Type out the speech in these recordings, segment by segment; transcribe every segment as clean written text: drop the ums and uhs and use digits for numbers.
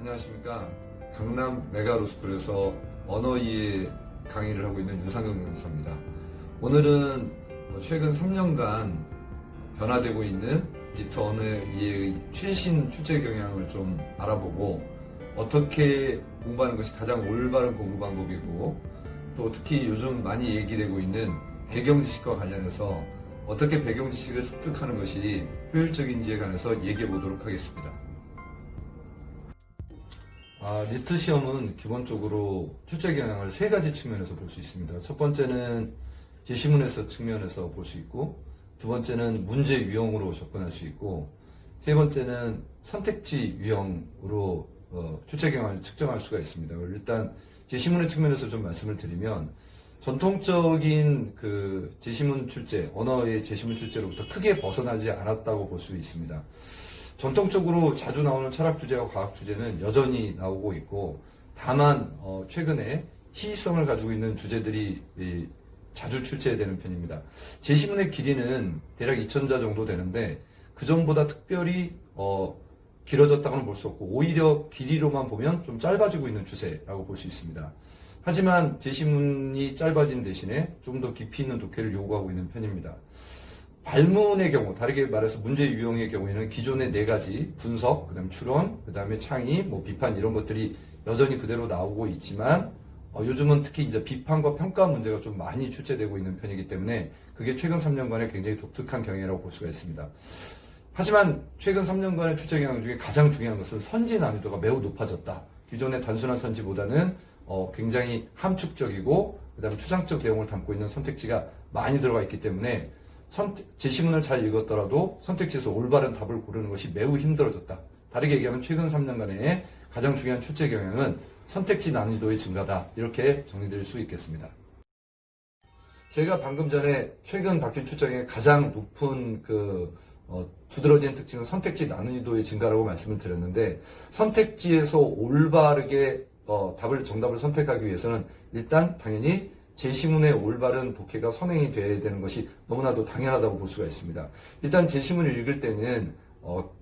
안녕하십니까. 강남 메가로스쿨에서 언어이해 강의를 하고 있는 유상경 강사입니다. 오늘은 최근 3년간 변화되고 있는 리트 언어이해의 최신 출제 경향을 좀 알아보고 어떻게 공부하는 것이 가장 올바른 공부 방법이고 또 특히 요즘 많이 얘기되고 있는 배경지식과 관련해서 어떻게 배경지식을 습득하는 것이 효율적인지에 관해서 얘기해 보도록 하겠습니다. 리트 시험은 기본적으로 출제 경향을 세 가지 측면에서 볼 수 있습니다. 첫 번째는 제시문에서 측면에서 볼 수 있고, 두 번째는 문제 유형으로 접근할 수 있고, 세 번째는 선택지 유형으로 출제 경향을 측정할 수가 있습니다. 일단 제시문의 측면에서 좀 말씀을 드리면, 전통적인 그 제시문 출제, 언어의 제시문 출제로부터 크게 벗어나지 않았다고 볼 수 있습니다. 전통적으로 자주 나오는 철학 주제와 과학 주제는 여전히 나오고 있고, 다만 최근에 시의성을 가지고 있는 주제들이 자주 출제되는 편입니다. 제시문의 길이는 대략 2,000자 정도 되는데 그 전보다 특별히 길어졌다고는 볼 수 없고, 오히려 길이로만 보면 좀 짧아지고 있는 추세라고 볼 수 있습니다. 하지만 제시문이 짧아진 대신에 좀 더 깊이 있는 독해를 요구하고 있는 편입니다. 발문의 경우, 다르게 말해서 문제 유형의 경우에는 기존의 네 가지 분석, 그다음 추론, 그다음에 창의, 비판 이런 것들이 여전히 그대로 나오고 있지만 요즘은 특히 이제 비판과 평가 문제가 좀 많이 출제되고 있는 편이기 때문에 그게 최근 3년간의 굉장히 독특한 경향이라고 볼 수가 있습니다. 하지만 최근 3년간의 출제 경향 중에 가장 중요한 것은 선지 난이도가 매우 높아졌다. 기존의 단순한 선지보다는 굉장히 함축적이고 그다음에 추상적 내용을 담고 있는 선택지가 많이 들어가 있기 때문에 제시문을 잘 읽었더라도 선택지에서 올바른 답을 고르는 것이 매우 힘들어졌다. 다르게 얘기하면 최근 3년간의 가장 중요한 출제 경향은 선택지 난이도의 증가다. 이렇게 정리드릴 수 있겠습니다. 제가 방금 전에 최근 바뀐 출제 경향의 가장 높은 두드러진 특징은 선택지 난이도의 증가라고 말씀을 드렸는데, 선택지에서 올바르게 정답을 선택하기 위해서는 일단 당연히 제시문의 올바른 독해가 선행이 돼야 되는 것이 너무나도 당연하다고 볼 수가 있습니다. 일단 제시문을 읽을 때는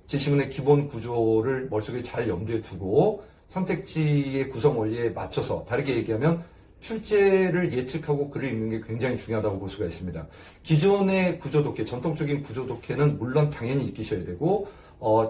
제시문의 기본 구조를 머릿속에 잘 염두에 두고 선택지의 구성 원리에 맞춰서, 다르게 얘기하면 출제를 예측하고 글을 읽는 게 굉장히 중요하다고 볼 수가 있습니다. 기존의 구조 독해, 전통적인 구조 독해는 물론 당연히 익히셔야 되고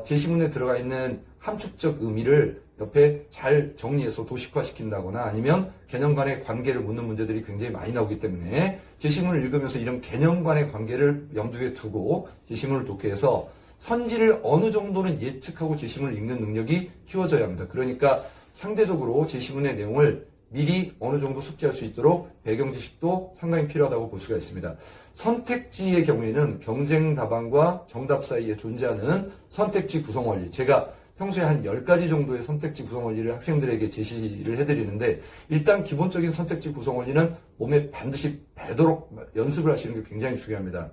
제시문에 들어가 있는 함축적 의미를 옆에 잘 정리해서 도식화시킨다거나 아니면 개념 간의 관계를 묻는 문제들이 굉장히 많이 나오기 때문에 제시문을 읽으면서 이런 개념 간의 관계를 염두에 두고 제시문을 독해해서 선지를 어느 정도는 예측하고 제시문을 읽는 능력이 키워져야 합니다. 그러니까 상대적으로 제시문의 내용을 미리 어느 정도 숙지할 수 있도록 배경 지식도 상당히 필요하다고 볼 수가 있습니다. 선택지의 경우에는 경쟁 답안과 정답 사이에 존재하는 선택지 구성 원리, 제가 평소에 한 10가지 정도의 선택지 구성 원리를 학생들에게 제시를 해드리는데, 일단 기본적인 선택지 구성 원리는 몸에 반드시 배도록 연습을 하시는 게 굉장히 중요합니다.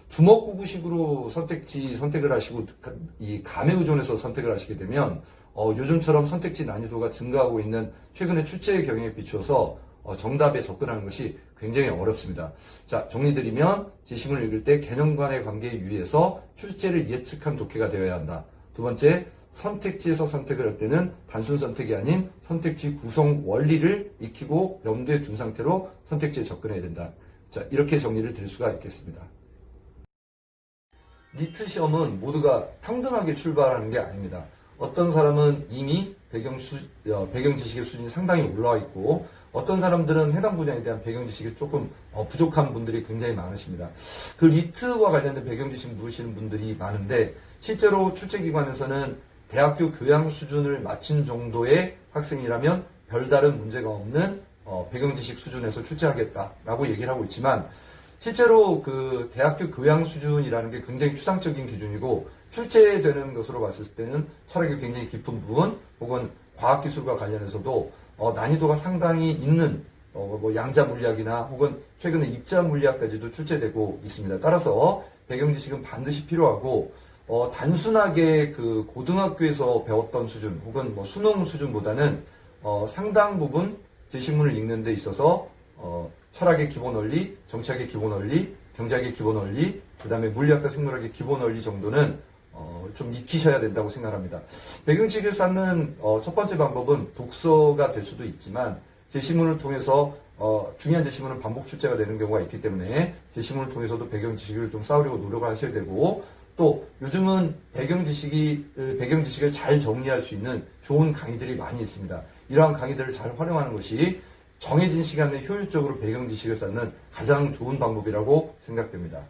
주먹구구식으로 선택을 하시고 이 감에 의존해서 선택을 하시게 되면 요즘처럼 선택지 난이도가 증가하고 있는 최근의 출제의 경향에 비추어서 정답에 접근하는 것이 굉장히 어렵습니다. 자, 정리드리면 제시문을 읽을 때 개념 간의 관계에 유의해서 출제를 예측한 독해가 되어야 한다. 두 번째, 선택지에서 선택을 할 때는 단순 선택이 아닌 선택지 구성 원리를 익히고 염두에 둔 상태로 선택지에 접근해야 된다. 자, 이렇게 정리를 드릴 수가 있겠습니다. 리트 시험은 모두가 평등하게 출발하는 게 아닙니다. 어떤 사람은 이미 배경 지식의 수준이 상당히 올라와 있고, 어떤 사람들은 해당 분야에 대한 배경 지식이 조금 부족한 분들이 굉장히 많으십니다. 그 리트와 관련된 배경 지식을 모르시는 분들이 많은데, 실제로 출제기관에서는 대학교 교양 수준을 마친 정도의 학생이라면 별다른 문제가 없는 배경 지식 수준에서 출제하겠다라고 얘기를 하고 있지만, 실제로 그 대학교 교양 수준이라는 게 굉장히 추상적인 기준이고, 출제되는 것으로 봤을 때는 철학이 굉장히 깊은 부분 혹은 과학기술과 관련해서도 난이도가 상당히 있는 양자 물리학이나 혹은 최근에 입자 물리학까지도 출제되고 있습니다. 따라서 배경 지식은 반드시 필요하고, 단순하게 그 고등학교에서 배웠던 수준 혹은 수능 수준보다는 상당 부분 제시문을 읽는 데 있어서 철학의 기본 원리, 정치학의 기본 원리, 경제학의 기본 원리, 그 다음에 물리학과 생물학의 기본 원리 정도는 좀 익히셔야 된다고 생각합니다. 배경 지식을 쌓는 첫 번째 방법은 독서가 될 수도 있지만 제시문을 통해서 중요한 제시문은 반복 출제가 되는 경우가 있기 때문에 제시문을 통해서도 배경 지식을 좀 쌓으려고 노력을 하셔야 되고, 또 요즘은 배경 지식을 잘 정리할 수 있는 좋은 강의들이 많이 있습니다. 이러한 강의들을 잘 활용하는 것이 정해진 시간에 효율적으로 배경 지식을 쌓는 가장 좋은 방법이라고 생각됩니다.